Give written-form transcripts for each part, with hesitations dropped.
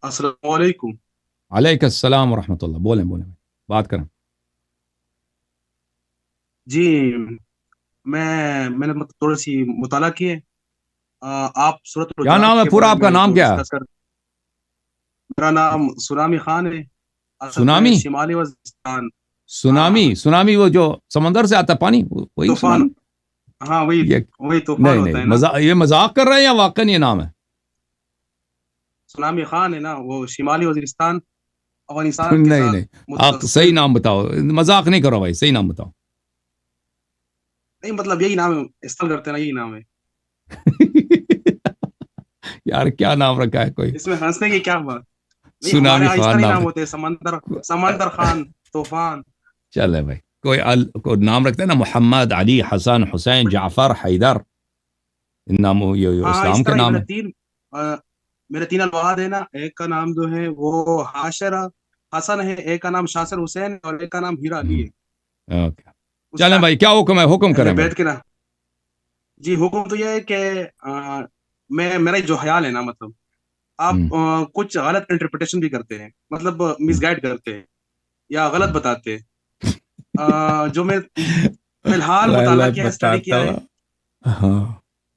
السلام علیکم۔ علیکم السلام ورحمۃ اللہ، بولیں بولیں بات کریں۔ جی میں نے مطلب تھوڑی سی مطالعہ کی ہے۔ آپ سورۃ کیا الحجرات نام ہے کے پورا بارے آپ کا؟ میں نام جو کیا ہے؟ ڈسکس کر، میرا نام سنامی خان ہے، اصل میں سونامی؟ شمالی وزیرستان۔ سونامی؟ ہاں سونامی وہ جو سمندر سے آتا ہے پانی، وہی طوفان، سونامی؟ ہاں وہی یہ وہی طوفان نہیں ہوتا نہیں، ہے نا۔ یہ مذاق کر رہے ہیں یا واقعی یہ نام ہے؟ سنامی خان ہے نا، وہ شمالی وزیرستان افغانستان کے نہیں ساتھ نہیں، آپ متصل۔ صحیح نام بتاؤ، مذاق نہیں کرو بھائی، صحیح نام بتاؤ۔ نہیں مطلب یہی نام ہے، استعمال کرتے ہیں نا، یہی نام ہے۔ یار کیا نام رکھا ہے کوئی! اس میں ہنسنے کی کیا بات؟ نہیں ہمارے سونامی یہاں اس خان طرح ہی نام نام ہوتے رکھا، ہیں، سمندر، سمندر خان، طوفان۔ چلے بھائی، کوئی نام رکھتا ہے نا، محمد، علی، حسن، حسین، جعفر، حیدر، ان ناموں یہ ہاں اسلام اس کے طرح ہی نام ہے۔ میرے تین الواد ہیں نا، ایک کا نام جو ہے وہ حاشر حسن ہے، ایک کا نام شاصر حسین ہے، اور ایک کا نام ہیرا علی ہے۔ اوکے، اس چلیں طرح بھائی، کیا حکم ہے؟ حکم اہل کریں بھائی۔ بیت کے نا۔ جی حکم تو یہ ہے کہ میرا جو خیال ہے نا، مطلب آپ ہوں، کچھ غلط انٹرپریٹیشن بھی کرتے ہیں، مطلب مس گائڈ کرتے ہیں یا غلط بتاتے ہیں۔ جو میں فی الحال مطالعہ غلط کیا ہے، اسٹڈی بتاتا کیا ہے، ہوا، ہاں،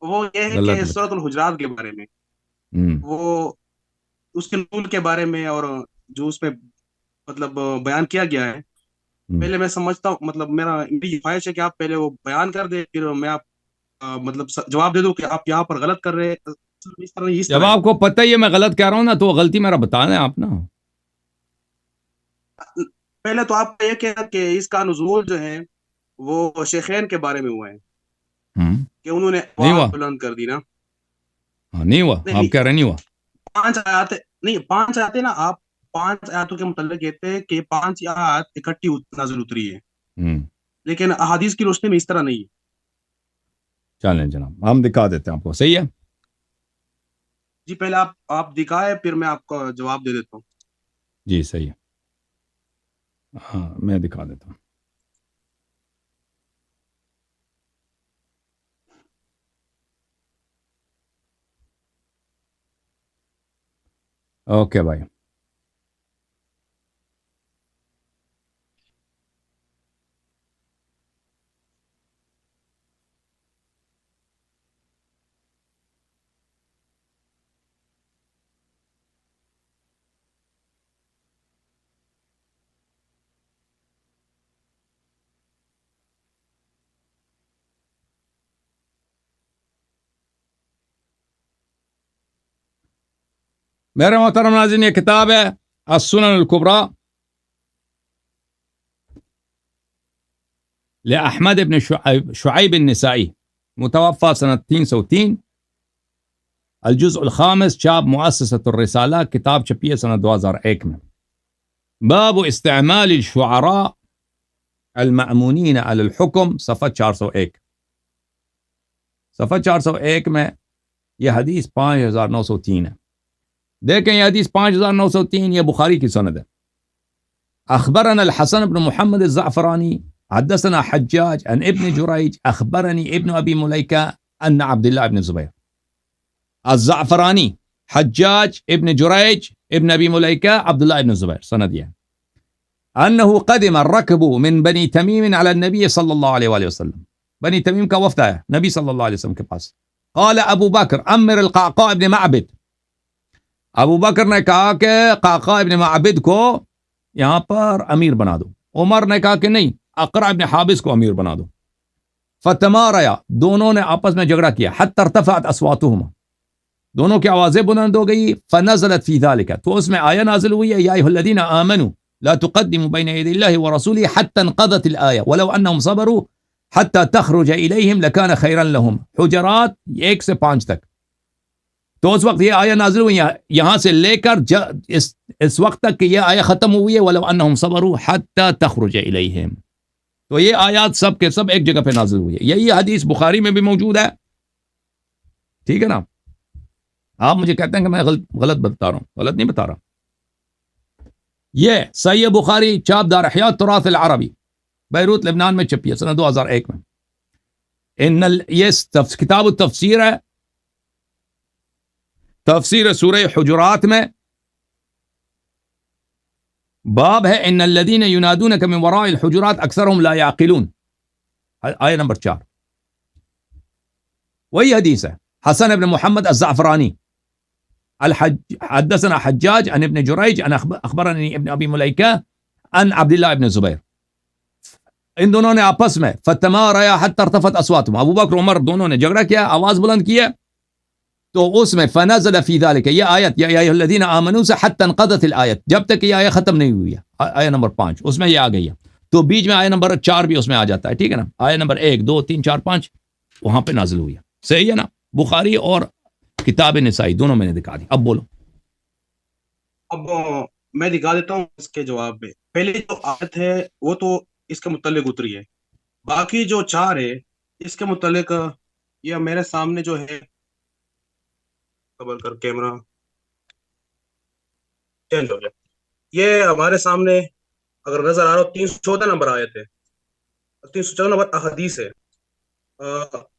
وہ یہ ہے غلط کہ بتا، سورۃ الحجرات کے بارے میں، ہوں وہ اس کے نزول کے بارے میں، اور جو اس میں مطلب بیان کیا گیا ہے، ہوں۔ پہلے میں سمجھتا ہوں، مطلب میری خواہش ہے کہ آپ پہلے وہ بیان کر دیں، پھر میں آپ مطلب جواب دے دوں کہ آپ یہاں پر غلط کر رہے ہیں، اس طرح نہیں، اس جب طرح ہے۔ آپ کو پتہ ہی ہے میں غلط کہہ رہا ہوں نا، تو وہ غلطی میرا بتا دیں آپ نا۔ پہلے تو آپ کو یہ کہنا کہ اس کا نزول جو ہے وہ شیخین کے بارے میں ہوا ہے، ہوں، کہ انہوں نے نہیں ہوا؟ آواز بلند کر دی نا۔ ہاں نہیں ہوا، نہیں آپ کہہ نہیں، رہے نہیں ہوا؟ پانچ آیاتیں، نہیں پانچ آیاتیں نا، آپ پانچ آیاتوں کے متعلق کہتے ہیں کہ پانچ آیات اکٹھی نازل اتری ہے، ہوں، لیکن احادیث کی روشنی میں اس طرح نہیں ہے۔ چلیں جناب، ہم دکھا دیتے ہیں آپ کو، صحیح ہے؟ جی پہلے آپ دکھائے، پھر میں آپ کو جواب دے دیتا ہوں۔ جی صحیح ہے، ہاں میں دکھا دیتا ہوں۔ اوکے بھائی، میرے محترم ناظرین، یہ کتاب ہے السنن الکبریٰ لأحمد بن شعیب النسائی، متوفى سنة 303، الجزء الخامس، چاپ مؤسسة الرسالہ، کتاب چھپی ہے سنہ 2001 میں۔ باب استعمال الشعراء المأمونین علی الحکم، صفحہ 401، صفحہ 401 میں یہ حدیث 5903 ہے۔ دیکھیں یہ حدیث 5903، یہ بخاری کی سند ہے۔ اخبرنا الحسن بن محمد الزعفرانی حدثنا حجاج عن ابن جريج اخبرني ابن ابي مليكة ان عبد الله بن الزبير، الزعفرانی، حجاج ابن جريج ابن ابي مليكة، عبد الله بن الزبير، سند یہ انه قدم الركب من بني تميم على النبي صلى الله عليه وآله وسلم، بني تمیم کا وفد ہے نبی صلی اللہ علیہ وسلم کے پاس۔ قال ابو بکر امر القعقاع ابن معبد، ابو بکر نے کہا کہ قعقاع ابن معبد کو یہاں پر امیر بنا دو۔ عمر نے کہا کہ نہیں، اقرع ابن حابس کو امیر بنا دو۔ فتماریا، دونوں نے آپس میں جھگڑا کیا، حتی ارتفعت اصواتهما، دونوں کی آوازیں بلند ہو گئی۔ فنزلت فی ذلك، تو اس میں آیہ نازل ہوئی ہے، یا ایھا الذین آمنوا لا تقدموا بین یدی اللہ ورسولہ حتی انقضت الآیہ ولو انہم صبروا حتی تخرج الیہم لکان خیرا لہم، حجرات 1 سے 5 تک۔ تو اس وقت یہ آیہ نازل ہوئی ہے، یہاں سے لے کر اس وقت تک کہ یہ آیہ ختم ہوئی ہے، وَلَوْ أَنَّهُمْ صَبَرُوا حَتَّى تَخْرُجَ إِلَيْهِمْ، تو یہ آیات سب کے سب ایک جگہ پہ نازل ہوئی ہے۔ یہی حدیث بخاری میں بھی موجود ہے، ٹھیک ہے نا؟ آپ مجھے کہتے ہیں کہ میں غلط بتا رہا ہوں، غلط نہیں بتا رہا۔ یہ صحیح بخاری، چاپ دار احیاء التراث العربی، بیروت لبنان میں چھپی ہے سنہ 2001 میں۔ یہ کتاب التفسیر ہے، تفسیر سورہ حجرات میں باب ہے ان الذین ینادونک من وراء الحجرات اکثرهم لا یعقلون، آیہ نمبر 4. وہی حدیث ہے. حسن ابن محمد الزعفرانی حدثنا حجاج عن ابن جریج عن اخبرنی ابن ابی ملیکہ عن عبداللہ ابن زبیر. ان دونوں نے آپس میں فتماریا حتی ارتفعت اصواتهم، ابو بکر عمر دونوں نے جھگڑا کیا، آواز بلند کیا، تو اس میں فنزل فی ذلک یہ آیت یا ایھا الذین آمنوا سے حتی انقضت الآیت، جب تک یہ آیت ختم نہیں ہوئی ہے، آیت نمبر 5 اس میں یہ آ گئی ہے. تو بیچ میں آیت نمبر 4 بھی اس میں آ جاتا ہے، ٹھیک ہے نا. آیت نمبر 1 2 3 4 5 وہاں پہ نازل ہوئی ہے. صحیح ہے نا. بخاری اور کتاب نسائی دونوں میں نے دکھا دی. اب بولو. اب میں دکھا دیتا ہوں اس کے جواب میں. پہلے جو آیت ہے وہ تو اس کے متعلق اتری ہے، باقی جو 4 ہے اس کے متعلق یہ میرے سامنے جو ہے، قبل کر کیمرہ چینج ہو گیا، یہ ہمارے سامنے اگر نظر آ رہا ہو 314 نمبر آیت ہے، 314 نمبر احادیث ہے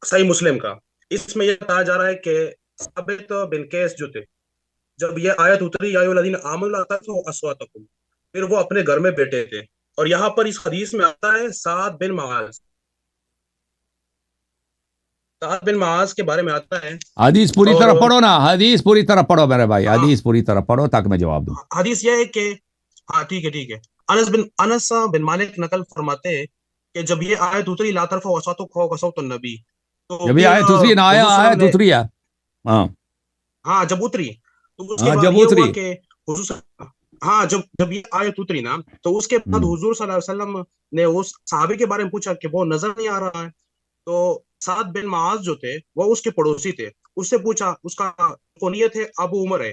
صحیح مسلم کا. اس میں یہ بتایا جا رہا ہے کہ ثابت بن قیس جو تھے، جب یہ آیت اتری یا ایھا الذین آمنوا لا ترفعوا اصواتکم، پھر وہ اپنے گھر میں بیٹھے تھے. اور یہاں پر اس حدیث میں آتا ہے سعد بن معاذ، سعد بن معاذ کے بارے میں آتا ہے. حدیث پوری اور طرح پڑھو نا، حدیث پوری طرح پڑھو میرے بھائی، ہاں حدیث پوری طرح پڑھو تاکہ میں جواب دوں. حدیث یہ ہے کہ ہاں ٹھیک ہے. انس بن مالک نقل فرماتے ہیں کہ جب یہ آیت اتری لا ترفعوا اصواتکم فوق صوت النبی، تو جب یہ پھر آیت اتری نا، حضور صلی اللہ آیت علیہ وسلم اتری ہے. ہاں ہاں جب اتری تو اس کے ہاں بعد جب یہ ہوا اتری کہ حضور ہاں جب یہ آیت اتری نا، تو اس کے بعد حضور صلی اللہ علیہ وسلم نے اس صحابی کے بارے میں پوچھا کہ وہ نظر نہیں آ رہا ہے. تو سعد بن معاذ جو تھے وہ اس کے پڑوسی تھے، اس سے پوچھا، اس کا کنیت ہے ابو عمر ہے،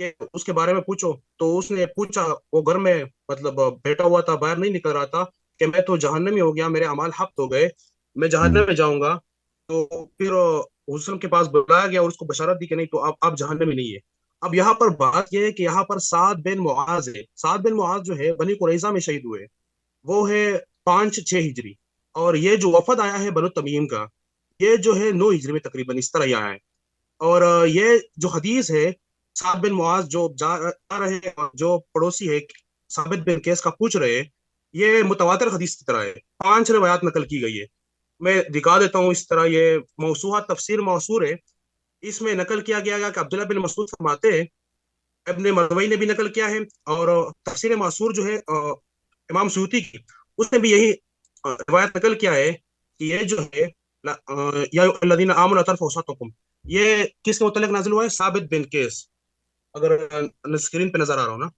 کہ اس کے بارے میں پوچھو. تو اس نے پوچھا، وہ گھر میں مطلب بیٹھا ہوا تھا، باہر نہیں نکل رہا تھا، کہ میں تو جہنمی ہو گیا، میرے اعمال حبط ہو گئے، میں جہنم میں جاؤں گا. تو پھر حسن کے پاس بلایا گیا اور اس کو بشارت دی کہ نہیں تو اب جہنمی نہیں ہے. اب یہاں پر بات یہ ہے کہ یہاں پر سعد بن معاذ ہے. سعد بن معاذ جو ہے بنی قریظہ میں شہید ہوئے، وہ ہے 5-6 ہجری، اور یہ جو وفد آیا ہے بنو تمیم کا، یہ جو ہے 9 ہجری میں تقریباً اس طرح ہی آیا ہے. اور یہ جو حدیث ہے سعد بن معاذ جو جا رہے ہیں، جو پڑوسی ہے ثابت بن قیس کا پوچھ رہے ہیں، یہ متواتر حدیث کی طرح ہے، 5 روایات نقل کی گئی ہے. میں دکھا دیتا ہوں. اس طرح یہ موسوعہ تفسیر موثور ہے، اس میں نقل کیا گیا کہ عبداللہ بن مسعود فرماتے ہیں، ابن مروی نے بھی نقل کیا ہے، اور تفسیر موثور جو ہے امام سیوطی کی، اس نے بھی یہی روایت نقل کیا ہے کہ یہ جو ہے یا الذین آمنوا لا ترفعوا اصواتکم، یہ کس کے متعلق نازل ہوا ہے؟ ثابت بن قیس. اگر اسکرین پہ نظر آ رہا ہو نا،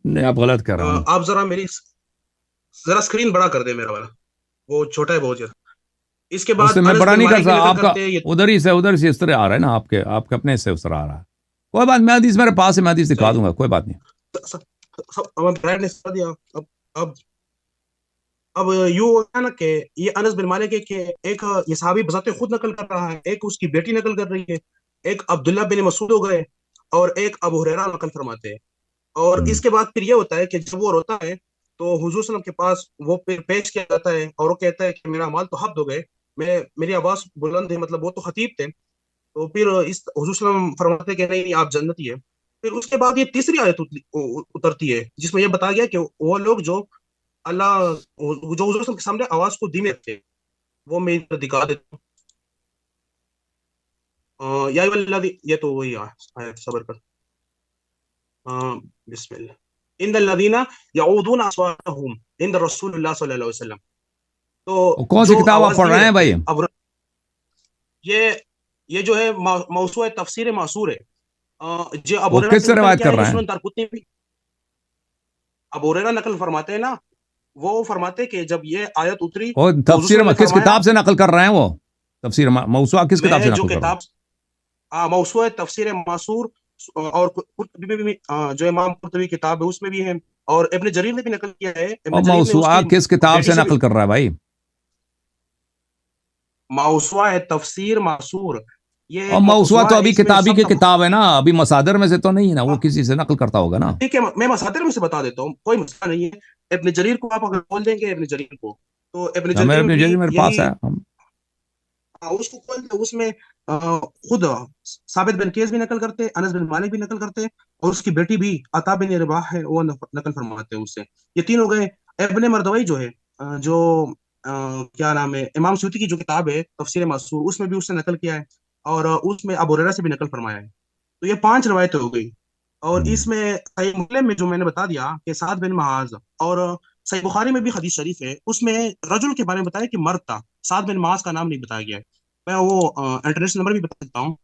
نہیں آپ غلط کر رہے ہیں. آپ ذرا اسکرین بڑا کر دیں، میرا والا وہ چھوٹا ہے بہت زیادہ. اس کے اس بعد سے میں انس بڑا بن نہیں کر مالک بھی سکتا، نقل آپ کا کرتے ہیں. یہ ادھر ہی سے اس طرح آ رہا ہے نا، آپ کے اپنے سے اس طرح آ رہا ہے. کوئی بات، میں حدیث میرے پاس ہے، میں حدیث دکھا دوں گا، کوئی بات نہیں. اب یوں ہے نا کہ یہ انس بن مالک ہے کہ ایک یہ صحابی بذات خود نقل کر رہا ہے، ایک اس کی بیٹی نقل کر رہی ہے، ایک عبداللہ بن مسعود ہو گئے، اور ایک ابو ہریرہ نقل فرماتے ہیں. اور اس کے بعد پھر یہ ہوتا ہے کہ جب وہ روتا ہے تو حضور صلی اللہ علیہ وسلم کے پاس وہ پیش کیا جاتا ہے، اور وہ کہتا ہے کہ میرا مال تو حبط ہو گئے، میری آواز بلند ہے، مطلب وہ تو خطیب تھے. تو پھر اس حضور صلی اللہ علیہ وسلم فرماتے کہ نہیں آپ جنتی ہے. پھر اس کے بعد یہ تیسری آیت اترتی ہے جس میں یہ بتایا گیا کہ وہ لوگ جو اللہ جو حضور صلی اللہ علیہ وسلم کے سامنے آواز کو دھیمے رکھتے، وہ میں دکھا دیتا ہوں. یا یہ تو وہی آیت، صبر کر. بسم اللہ. ان الذین یعودون اصواتهم عند رسول اللہ صلی اللہ علیہ وسلم. تو کون سی کتاب آپ پڑھ رہے ہیں بھائی؟ اب یہ جو ہے موسوعہ تفسیر معصور ہے، جو ابو وہ ہریرہ کس سے روایت کر رہے ہیں؟ سنن دارقطنی بھی ابو ہریرہ نقل فرماتے ہیں نا، وہ فرماتے کہ جب یہ آیت اتری وہ تفسیر کس کتاب سے نقل کر رہے ہیں؟ وہ تفسیر موسوعہ کس کتاب سے نقل کر رہے ہیں؟ موسوعہ تفسیر معصور، اور جو امام قرطبی کتاب ہے اس میں بھی ہے، اور ابن جریر نے بھی نقل کیا ہے. اور موسوعہ کس کتاب سے نقل کر رہا ہے بھائی؟ موسوعہ تفسیر معصور. یہ اور موسوعہ تو ابھی کتابی کی کتاب ہے نا، ابھی مصادر میں سے تو نہیں ہے نا، وہ کسی سے نقل کرتا ہوگا نا. ٹھیک ہے، میں مصادر میں سے بتا دیتا ہوں، کوئی مسئلہ نہیں ہے. ابن جریر کو آپ اگر بول دیں گے ابن جریر کو، تو ابن جریر میں بھی میرے پاس ہے. اس کو کھولتے اس میں خود ثابت بن قیس بھی نقل کرتے، انس بن مالک بھی نقل کرتے، اور اس کی بیٹی بھی عطا بن رباح ہے وہ نقل فرماتے ہیں اس سے. یہ تین ہو گئے. ابن مردوی جو ہے جو کیا نام ہے، امام سیوطی کی جو کتاب ہے تفسیر مأثور، اس میں بھی اس نے نقل کیا ہے، اور اس میں ابو ہریرہ سے بھی نقل فرمایا ہے. تو یہ 5 روایتیں ہو گئی. اور اس میں صحیح مسلم میں جو میں نے بتا دیا کہ سعد بن معاذ، اور صحیح بخاری میں بھی حدیث شریف ہے، اس میں رجل کے بارے میں بتایا کہ مرد تھا، سعد بن معاذ کا نام نہیں بتایا گیا ہے. میں وہ انٹرنیشنل نمبر بھی بتا سکتا ہوں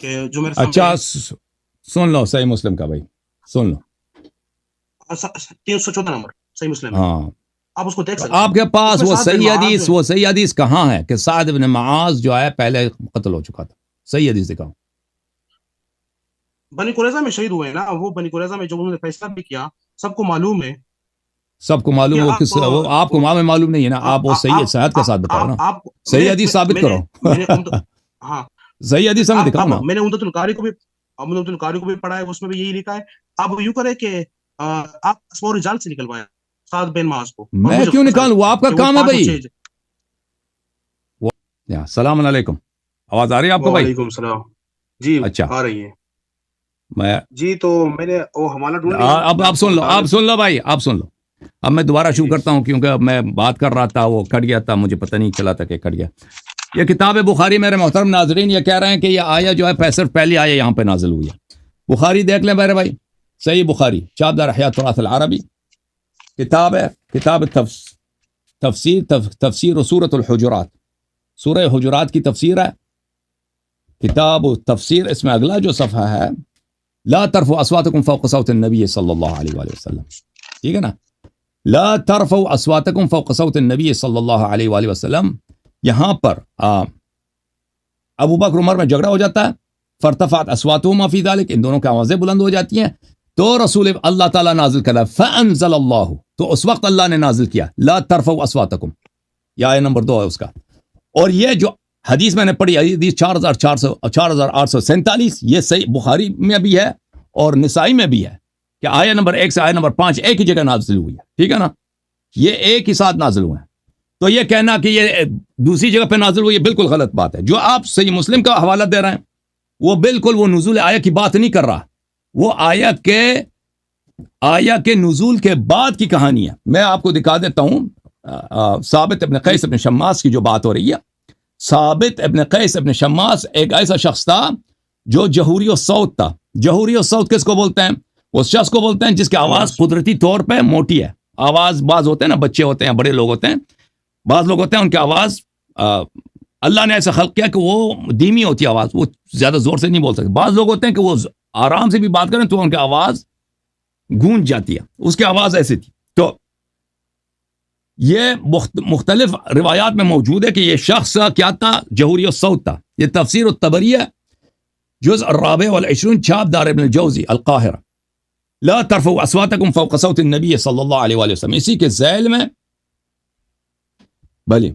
کہ جو میرے سامنے اچھا ہے. سن لو صحیح مسلم کا بھائی، سن لو. 314 نمبر صحیح مسلم ہے، ہاں آپ اس کو دیکھ تو سکتے آپ ہیں. کے اس پاس میں وہ سعد بن صحیح معاذ جو حدیث، ہے، وہ صحیح حدیث کہاں ہے کہ سعد بن معاذ جو ہے پہلے قتل ہو چکا تھا؟ صحیح حدیث دکھاؤ. بنی قریظہ میں شہید ہوئے ہیں نا. وہ بنی قریظہ میں جو انہوں نے فیصلہ بھی کیا، سب کو معلوم ہے. سب کو معلوم کہ ہے وہ کس، آپ وہ آپ کو معلوم نہیں ہے نا. آپ وہ صحیح صحت کے ساتھ بتاؤ نا، آپ صحیح حدیث ثابت کرو. میں نے ہاں، صحیح حدیث ہمیں دکھاؤ نا. میں نے عمدۃ القاری کو بھی، پڑھا ہے، اس میں بھی یہی لکھا ہے. آپ یوں کریں کہ آپ اسماء رجال سے نکلوائیں سعد بن معاذ کو، اور میں مجھے کیوں خبر نکالوں؟ وہ آپ کا کہ وہ کام ہے 5 بھائی. 6. السلام علیکم، آواز آ رہی ہے آپ کو بھائی؟ وعلیکم السلام. جی اچھا آ رہی ہے. میں جی تو میں نے وہ حوالہ ڈھونڈ لیا، اب میں آپ آپ کو سن لو، بتا آپ دیتا سن لو بھائی، آپ سن لو. اب میں دوبارہ ہوں. شروع جی کرتا ہوں کیونکہ میں بات کر رہا تھا وہ کٹ گیا تھا، مجھے پتہ نہیں چلا تھا کہ کٹ گیا. یہ کتاب بخاری میرے محترم ناظرین یہ کہہ رہے ہیں کہ یہ آیا جو ہے صرف پہلی آیا یہاں پہ نازل ہوئی ہے. بخاری دیکھ لیں میرے بھائی، صحیح بخاری چاپ دار احیاء التراث العربی کتاب ہے، کتاب تفسیر سورۃ الحجرات، سورہ حجرات کی تفسیر ہے. کتاب تفسیر، اس میں اگلا جو صفحہ ہے، لا ترفعوا اصواتکم فوق صوت النبی صلی اللہ علیہ وآلہ وسلم، ٹھیک ہے نا. لا ترفعوا اصواتکم فوق صوت النبی صلی اللہ علیہ وآلہ وسلم. یہاں پر ابو بکر عمر میں جھگڑا ہو جاتا ہے، فارتفعت اصواتہما فی ذلک، ان دونوں کی آوازیں بلند ہو جاتی ہیں. تو رسول اللہ تعالیٰ نازل کرا فانزل اللہ، تو اس وقت اللہ نے نازل کیا لا ترفعوا اصواتکم، یہ آیت نمبر 2 ہے اس کا. اور یہ جو حدیث میں نے پڑھی، حدیث 4847، یہ صحیح بخاری میں بھی ہے اور نسائی میں بھی ہے کہ آیت نمبر 1 سے آیت نمبر 5 ایک ہی جگہ نازل ہوئی ہے، ٹھیک ہے نا. یہ ایک ہی ساتھ نازل ہوئے ہیں. تو یہ کہنا کہ یہ دوسری جگہ پہ نازل ہوئی، یہ بالکل غلط بات ہے. جو آپ صحیح مسلم کا حوالہ دے رہے ہیں وہ بالکل وہ نزول آیت کی بات نہیں کر رہا، وہ آیت کے نزول کے بعد کی کہانی ہے. میں آپ کو دکھا دیتا ہوں. ثابت ابن قیس ابن شماس کی جو بات ہو رہی ہے، ثابت ابن قیس ابن شماس ایک ایسا شخص تھا جو جہوری الصوت تھا. جہوری الصوت کس کو بولتے ہیں؟ اس شخص کو بولتے ہیں جس کی آواز قدرتی طور پہ موٹی ہے. آواز بعض ہوتے ہیں نا، بچے ہوتے ہیں، بڑے لوگ ہوتے ہیں، بعض لوگ ہوتے ہیں ان کی آواز اللہ نے ایسا خلق کیا کہ وہ دھیمی ہوتی ہے آواز، وہ زیادہ زور سے نہیں بول سکتے. بعض لوگ ہوتے ہیں کہ وہ آرام سے بھی بات کریں تو ان کی آواز گونج جاتی ہے. اس کی آواز ایسی تھی. تو یہ مختلف روایات میں موجود ہے کہ یہ شخص کیا تھا، جہوری الصوت تھا. یہ تفسیر الطبری ہے، جزء الرابع والعشرون، چھاپ دار ابن الجوزی القاہرہ. لا ترفعوا اصواتکم فوق صوت النبی صلی اللہ علیہ وآلہ وسلم، اسی کے ذیل میں بھلی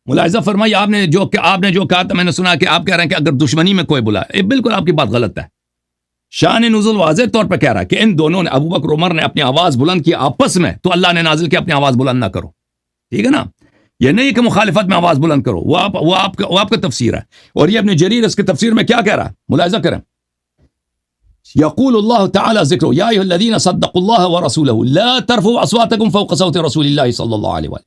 ملاحظہ فرمائی. آپ نے جو کہا تھا، میں نے سنا کہ آپ کہہ رہے ہیں کہ اگر دشمنی میں کوئی بلائے، بالکل آپ کی بات غلط ہے. شان نزول واضح طور پہ کہہ رہا ہے کہ ان دونوں نے، ابو بکر عمر نے اپنی آواز بلند کی آپس میں، تو اللہ نے نازل کیا اپنی آواز بلند نہ کرو، ٹھیک ہے نا. یہ نہیں کہ مخالفت میں آواز بلند کرو، وہ آپ کا تفسیر ہے. اور یہ ابن جریر اس کے تفسیر میں کیا کہہ رہا ہے، ملاحظہ کریں. یقول اللہ تعالی ذکر یا ایھا الذین صدقوا اللہ ورسولہ لا ترفعوا اصواتکم فوق صوت رسول اللہ صلی اللہ علیہ وآلہ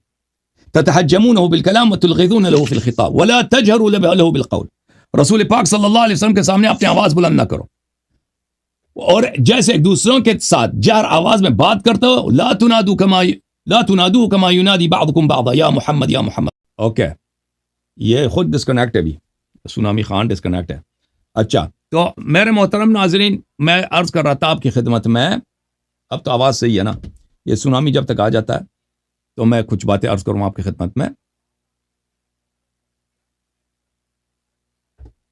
تتحجمونه بالکلام وتلغضون له في الخطاب ولا تجهروا له بالقول. رسول پاک صلی اللہ علیہ وسلم کے سامنے اپنی آواز بلند نہ کرو، اور جیسے ایک دوسروں کے ساتھ جہر آواز میں بات کرتے ہو. لا تنادوا كما ينادي بعضكم بعضا یا محمد یا محمد. اوکے، یہ خود ڈسکنیکٹ ہے بھی، سونامی خان ڈسکنیکٹ ہے. اچھا، تو میرے محترم ناظرین، میں عرض کر رہا تھا آپ کی خدمت میں، اب تو آواز صحیح ہے نا. یہ سونامی جب تک آ جاتا ہے تو میں کچھ باتیں عرض کروں آپ کی خدمت میں.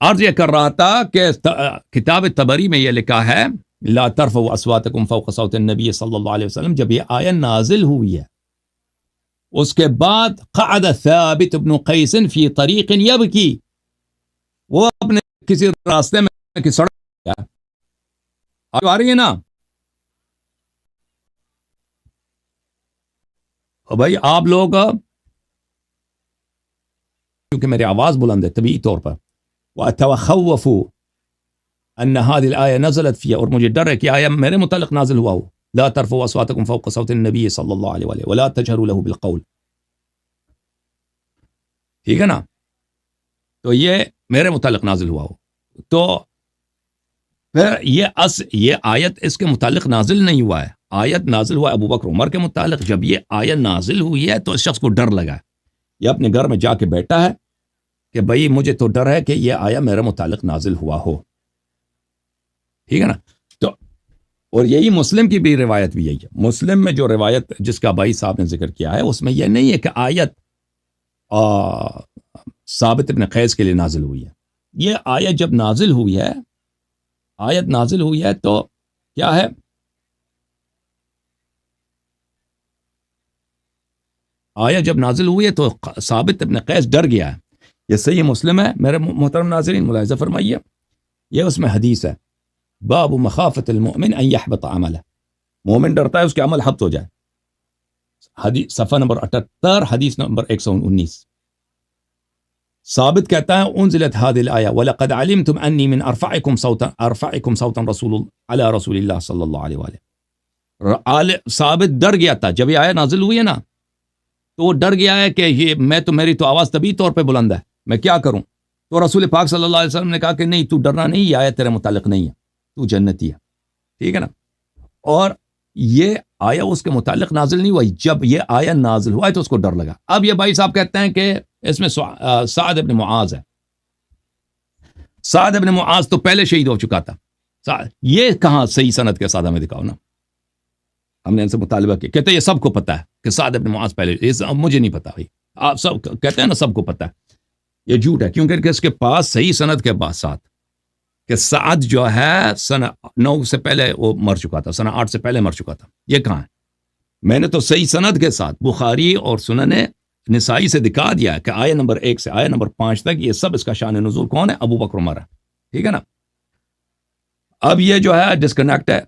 عرض یہ کر رہا تھا کہ کتاب طبری میں یہ لکھا ہے لا ترفعوا اصواتکم فوق صوت النبی صلی اللہ علیہ وسلم. جب یہ آیت نازل ہوئی ہے، اس کے بعد قعد ثابت ابن قیس فی طریق یبکی، وہ اپنے کسی راستے میں کی سڑک آ رہی ہے نا. بھائی آپ لوگ کیونکہ میری آواز بلند ہے طبیعی طور پر. وَأَتَوَخَوَّفُ أَنَّ هَذِهِ الْآيَةَ نَزَلَتْ فِيهَا, اور مجھے ڈر ہے کہ آیا میرے متعلق نازل ہوا ہو. لَا تَرْفَعُوا أَصْوَاتَكُمْ فَوْقَ صَوْتِ النَّبِيِّ صلی اللہ علیہ وآلہ وَلَا تَجْهَرُوا لَهُ بِالْقَوْلِ. ٹھیک ہے نا؟ تو یہ میرے متعلق نازل ہوا ہو. تو پھر یہ آیت اس کے متعلق نازل نہیں ہوا ہے. آیت نازل ہوا ابو بکر عمر کے متعلق. جب یہ آیت نازل ہوئی ہے تو اس شخص کو ڈر لگا ہے. یہ اپنے گھر میں جا کے بیٹھا ہے کہ بھائی مجھے تو ڈر ہے کہ یہ آیا میرے متعلق نازل ہوا ہو. ٹھیک ہے نا؟ تو اور یہی مسلم کی بھی روایت بھی یہی ہے. مسلم میں جو روایت جس کا بھائی صاحب نے ذکر کیا ہے اس میں یہ نہیں ہے کہ آیت ثابت ابن قیس کے لیے نازل ہوئی ہے. یہ آیت جب نازل ہوئی ہے تو کیا ہے؟ آیت جب نازل ہوئی ہے تو ثابت ابن قیس ڈر گیا ہے. یہ صحیح مسلم ہے میرے محترم ناظرین، ملاحظہ فرمائیے. یہ اس میں حدیث ہے، باب مخافت المؤمن ان يحبط عمله. مومن ڈرتا ہے اس کے عمل حبط ہو جائے. حدیث صفحہ نمبر 78، حدیث نمبر 119. ثابت کہتا ہے انزلت هذه الآية ولقد علمتم انی من ارفعکم صوتا رسول اللہ صلی اللہ علیہ وآلہ. ثابت ڈر گیا تھا جب یہ آیت نازل ہوئی ہے نا، تو وہ ڈر گیا ہے کہ یہ میری تو آواز طبیعی طور پہ بلند ہے، میں کیا کروں؟ تو رسول پاک صلی اللہ علیہ وسلم نے کہا کہ نہیں، تو ڈرنا نہیں، یہ آیت تیرے متعلق نہیں ہے، تو جنتی ہے. ٹھیک ہے نا؟ اور یہ آیا اس کے متعلق نازل نہیں ہوئی. جب یہ آیا نازل ہوا ہے تو اس کو ڈر لگا. اب یہ بھائی صاحب کہتے ہیں کہ اس میں سعد ابن معاذ ہے. سعد ابن معاذ تو پہلے شہید ہو چکا تھا. یہ کہاں صحیح سند کے ساتھ ہمیں دکھاؤ نا. ہم نے ان سے مطالبہ کیا، کہتے ہیں یہ سب کو پتہ ہے کہ سعد ابن معاذ پہلے. مجھے نہیں پتا بھائی، آپ سب کہتے ہیں نا سب کو پتہ ہے. یہ جھوٹ ہے، کیونکہ اس کے پاس صحیح سند کے بعد ساتھ کہ سعد جو ہے سن 9 سے پہلے وہ مر چکا تھا، سن 8 سے پہلے مر چکا تھا. یہ کہاں ہے؟ میں نے تو صحیح سند کے ساتھ بخاری اور سنن نسائی سے دکھا دیا کہ آیت نمبر 1 سے آیت نمبر 5 تک یہ سب اس کا شان نزول کون ہے؟ ابو بکر عمر ہے. ٹھیک ہے نا؟ اب یہ جو ہے ڈسکنیکٹ ہے